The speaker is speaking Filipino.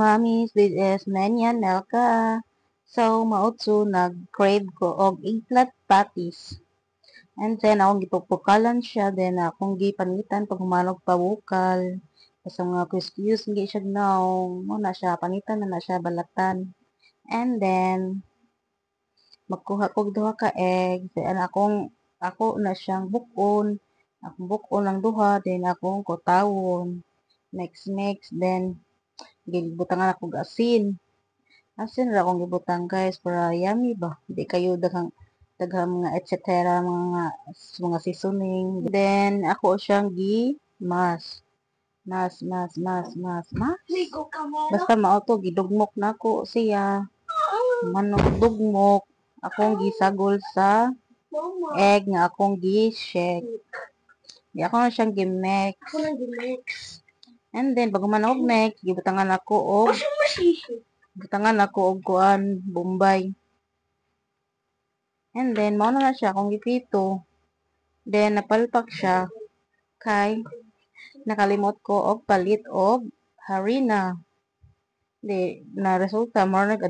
mamis, this is Nenya Nelka. So, mautso, nag-crave ko og eggplant patties. And then, akong gipupukalan siya. Then, akong gipanitan pag humanog pabukal. Basta nga excuse, hindi siya gnaw. Muna siya, panitan na siya, balatan. And then, magkuha ko duha ka egg. Then, ako na siyang bukon. Akong bukon lang duha. Then, akong kutawon. Mix. Then, gibutangan ako asin. Asin ra akong gibutang guys para yummy ba. Hindi kayo daghang mga et cetera mga seasoning. Then ako siyang mas. Basta mao to gidugmok nako siya. Manok dugmok. Akong gisagol sa egg nga akong gi-shake. Di ako na siyang gimix. And then bago man og mix, gibutangan ako og kuan Bombay. And then mao na siya akong gipito. Then napalpak siya kay nakalimot ko og palit og harina. Di na resulta mo nag